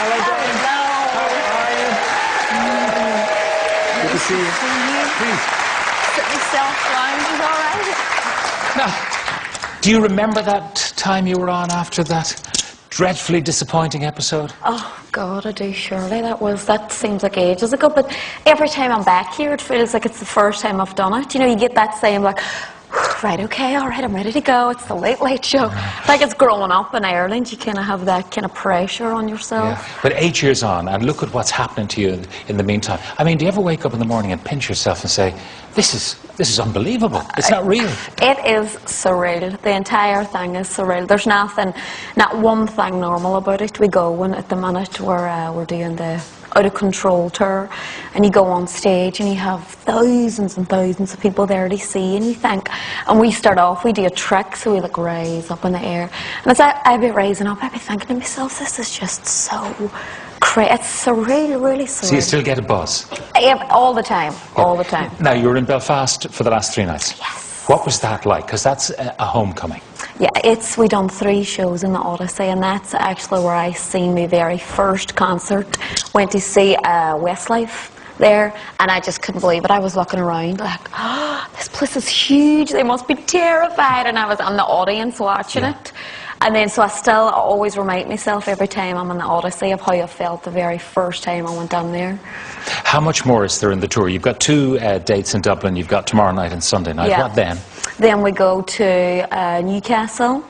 Hello, darling. Hello. How are you? Good to see you. Please. Sit myself lounge is all right. Now, do you remember that time you were on after that dreadfully disappointing episode? Oh God, I do. Surely that seems like ages ago. But every time I'm back here, it feels like it's the first time I've done it. You know, you get that same like, right, okay, all right, I'm ready to go. It's the Late Late Show. Like it's growing up in Ireland, you kind of have that kind of pressure on yourself. Yeah. But 8 years on, and look at what's happening to you in the meantime. I mean, do you ever wake up in the morning and pinch yourself and say, this is unbelievable. It's not real. It is surreal. The entire thing is surreal. There's not one thing normal about it. We go, and at the minute we're doing the Out of Control tour, and you go on stage and you have thousands and thousands of people there to see, and you think, and we start off, we do a trick, so we like rise up in the air, and as I'd be rising up, I'd be thinking to myself, this is just so crazy. It's surreal, really surreal. So you still get a buzz? Yeah, all the time, all the time. Now, you were in Belfast for the last 3 nights. Yes. What was that like? Because that's a homecoming. Yeah, we done 3 shows in the Odyssey, and that's actually where I seen my very first concert. Went to see Westlife there, and I just couldn't believe it. I was looking around like, oh, this place is huge. They must be terrified, and I was on the audience watching it. And then, so I always remind myself every time I'm in the Odyssey of how I felt the very first time I went down there. How much more is there in the tour? You've got 2 dates in Dublin. You've got tomorrow night and Sunday night. Yeah. What then? Then we go to Newcastle,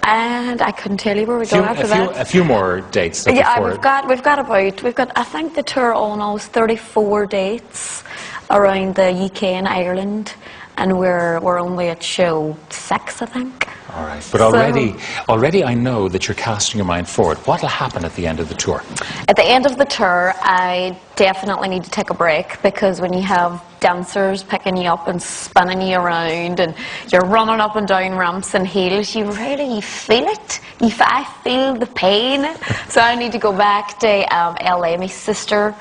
and I couldn't tell you where we go after that. A few more dates. Yeah, we've got I think the tour all knows 34 dates around the UK and Ireland, and we're only at show 6, I think. All right, but already I know that you're casting your mind forward. What will happen at the end of the tour? At the end of the tour, I definitely need to take a break, because when you have dancers picking you up and spinning you around, and you're running up and down ramps and heels, you feel it. I feel the pain. So I need to go back to LA. My sister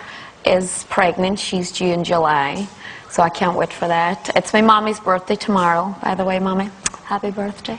is pregnant. She's due in July. So I can't wait for that. It's my mommy's birthday tomorrow, by the way, Mommy. Happy birthday.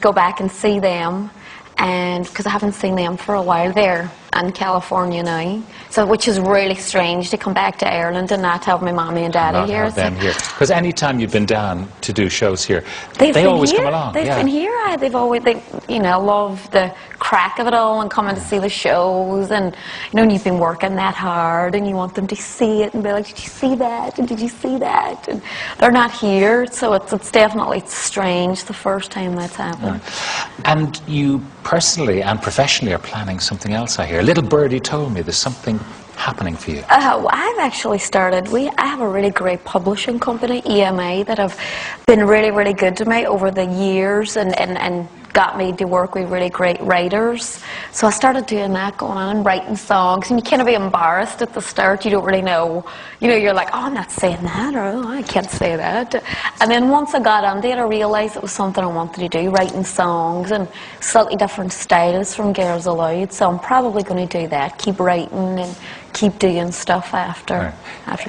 Go back and see them, and because I haven't seen them for a while. They're in California now, so which is really strange to come back to Ireland and not have my mommy and daddy here. Not have them here. Because any time you've been down to do shows here, they always come along. They've been here. They've always, love the crack of it all and coming to see the shows, and when you've been working that hard and you want them to see it and be like, did you see that? And did you see that? And they're not here, so it's definitely strange the first time that's happened. Right. And you personally and professionally are planning something else, I hear. A little birdie told me there's something happening for you. I've actually started, I have a really great publishing company, EMA, that have been really, really good to me over the years, and got me to work with really great writers. So I started doing that, going on and writing songs, and you kind of be embarrassed at the start. You don't really know. You're like, oh, I'm not saying that, or oh, I can't say that. And then once I got on there, I realised it was something I wanted to do, writing songs and slightly different styles from Girls Aloud. So I'm probably going to do that, keep writing and keep doing stuff after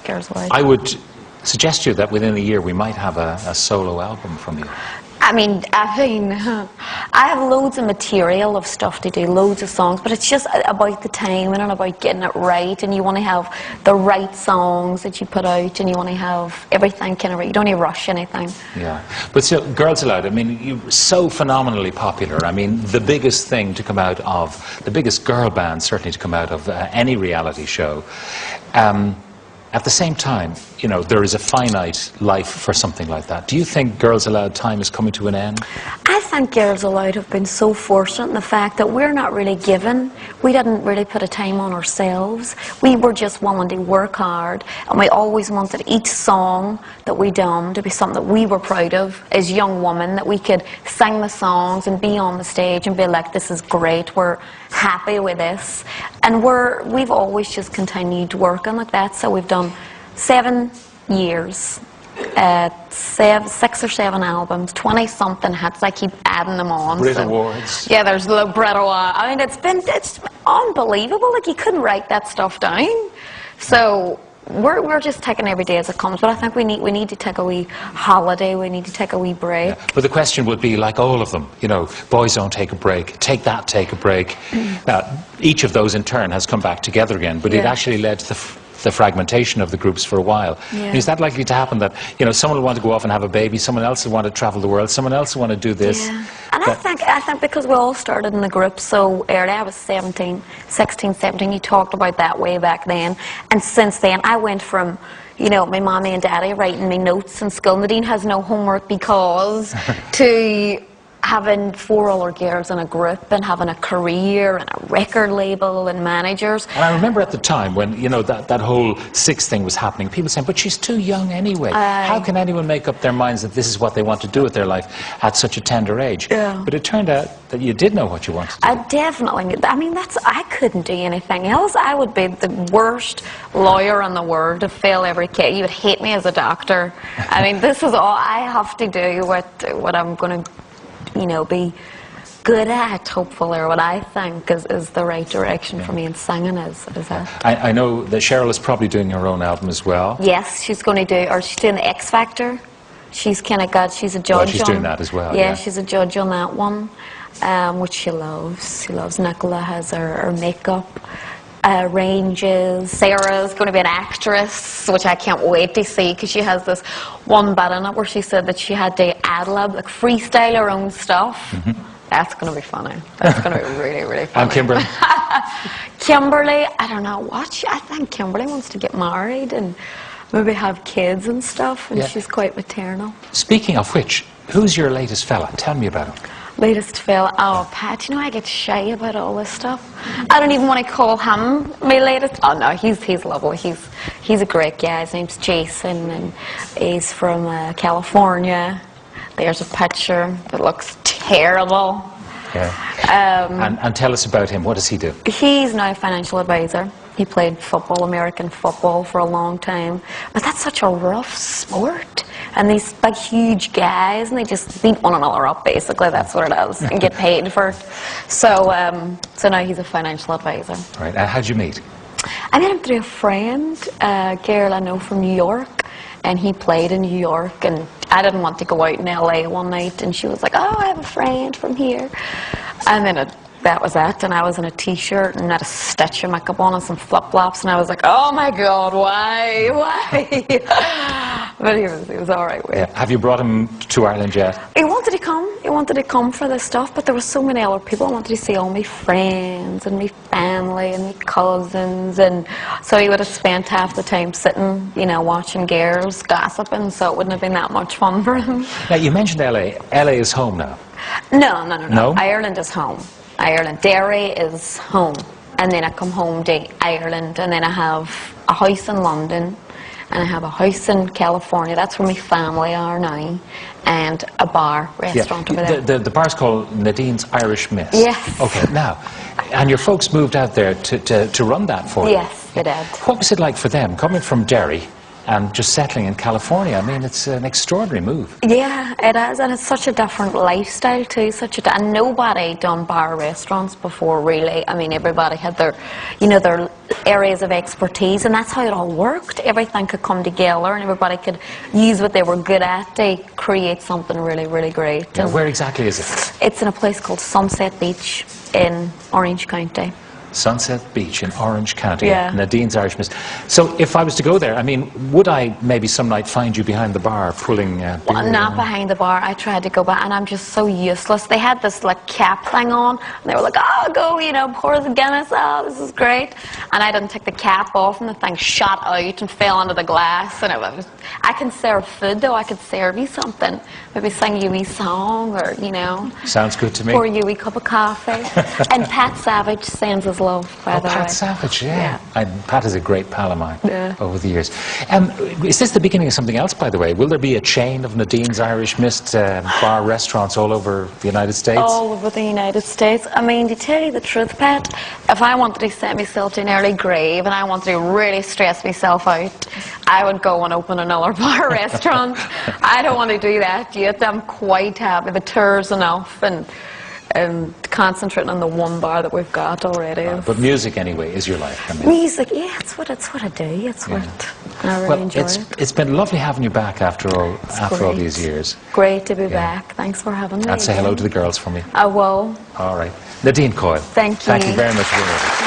Girls Aloud. I would suggest to you that within a year we might have a solo album from you. I have loads of material of stuff to do, loads of songs, but it's just about the timing and about getting it right, and you want to have the right songs that you put out, and you want to have everything kind of right. You don't need to rush anything. Yeah, but so Girls Aloud, you're so phenomenally popular. The biggest thing to come out of, the biggest girl band certainly to come out of any reality show. At the same time, there is a finite life for something like that. Do you think Girls Aloud time is coming to an end? I think Girls Aloud have been so fortunate in the fact that we're not really given. We didn't really put a time on ourselves. We were just willing to work hard, and we always wanted each song that we done to be something that we were proud of as young women, that we could sing the songs and be on the stage and be like, this is great, we're happy with this. And we've always just continued working like that, so we've done 7 years, 6 or 7 albums, 20-something hits. I keep adding them on. Brit Awards. Yeah, there's the Brit Awards. It's unbelievable. Like, you couldn't write that stuff down. So we're just taking every day as it comes. But I think we need to take a wee holiday. We need to take a wee break. Yeah. But the question would be, like all of them, you know, boys don't take a break, take a break. Now, each of those in turn has come back together again, but it actually led to the fragmentation of the groups for a while. Yeah. Is that likely to happen, that, you know, someone will want to go off and have a baby, someone else will want to travel the world, someone else will want to do this? Yeah. And I think because we all started in the group so early, I was 16, 17, you talked about that way back then. And since then, I went from, you know, my mommy and daddy writing me notes in school, Nadine has no homework because, to having 4 other girls in a group and having a career and a record label and managers. And I remember at the time when, you know, that whole Six thing was happening, people saying, but she's too young anyway. How can anyone make up their minds that this is what they want to do with their life at such a tender age? Yeah. But it turned out that you did know what you wanted to do. I definitely, I mean, I couldn't do anything else. I would be the worst lawyer in the world to fail every case. You would hate me as a doctor. I mean, this is all I have to do, what I'm going to, you know, be good at, hopefully, or what I think is the right direction for me, and singing is it. I know that Cheryl is probably doing her own album as well. Yes, she's going to do, or she's doing the X Factor. She's kind of got, she's a judge. Well, she's doing that as well. Yeah, she's a judge on that one, which she loves. She loves. Nicola has her makeup ranges. Sarah's going to be an actress, which I can't wait to see, because she has this one bit in it where she said that she had to ad-lib, like freestyle her own stuff. That's going to be funny. That's going to be really, really funny. And Kimberly? Kimberly, I don't know what. I think Kimberly wants to get married and maybe have kids and stuff, and she's quite maternal. Speaking of which, who's your latest fella? Tell me about him. Latest fella, oh, Pat, you know I get shy about all this stuff. I don't even want to call him my latest. Oh no, he's lovely. He's a great guy. His name's Jason, and he's from California. There's a picture that looks terrible. Yeah. And tell us about him. What does he do? He's now a financial advisor. He played football, American football, for a long time. But that's such a rough sport. And these big, huge guys, and they just beat one another up, basically. That's what it is, and get paid for it. So now he's a financial advisor. Right. How'd you meet? I met him through a friend, a girl I know from New York, and he played in New York, and I didn't want to go out in LA one night, and she was like, oh, I have a friend from here. And then that was it, and I was in a t-shirt and had a stitch of makeup on and some flip-flops, and I was like, oh my God, why? But he was all right with it. Have you brought him to Ireland yet? He wanted to come for this stuff, but there were so many other people. I wanted to see all my friends and my family and my cousins, and so he would have spent half the time sitting, you know, watching girls gossiping, so it wouldn't have been that much fun for him. Now, you mentioned LA. LA is home now. No. Ireland is home. Ireland. Derry is home. And then I come home to Ireland, and then I have a house in London, and I have a house in California. That's where my family are now. And a restaurant over there. The bar's called Nadine's Irish Miss. Yes. Okay, now, and your folks moved out there to run that for you. Yes, they did. What was it like for them, coming from Derry and just settling in California? I mean, it's an extraordinary move. Yeah, it is, and it's such a different lifestyle too. And nobody done bar restaurants before, really. I mean, everybody had their areas of expertise, and that's how it all worked. Everything could come together, and everybody could use what they were good at to create something really, really great. Yeah, where exactly is it? It's in a place called Sunset Beach in Orange County. Sunset Beach in Orange County. Yeah. Nadine's Irish Miss. So if I was to go there, I mean, would I maybe some night find you behind the bar pulling beer? Well, not behind the bar. I tried to go back, and I'm just so useless. They had this like cap thing on, and they were like, oh, go, pour the Guinness. Oh, this is great. And I didn't take the cap off, and the thing shot out and fell into the glass. And I can serve food, though. I could serve you something. Maybe sing you a song, or, Sounds good to me. Pour you a cup of coffee. And Pat Savage sends his love, by the way. Pat Savage, yeah. Pat is a great pal of mine over the years. Is this the beginning of something else, by the way? Will there be a chain of Nadine's Irish Mist bar restaurants all over the United States? All over the United States. I mean, to tell you the truth, Pat, if I wanted to set myself to an early grave and I wanted to really stress myself out, I would go and open another bar restaurant. I don't want to do that yet. I'm quite happy. The tour's enough, and concentrating on the one bar that we've got already. But music, anyway, is your life. I mean. Music, yeah, it's what I do. It's what I really enjoy. It's been lovely having you back after all Great. these years. Great to be back. Thanks for having me. And say hello to the girls for me. I will. All right. Nadine Coyle. Thank you. Thank you very much for being with us.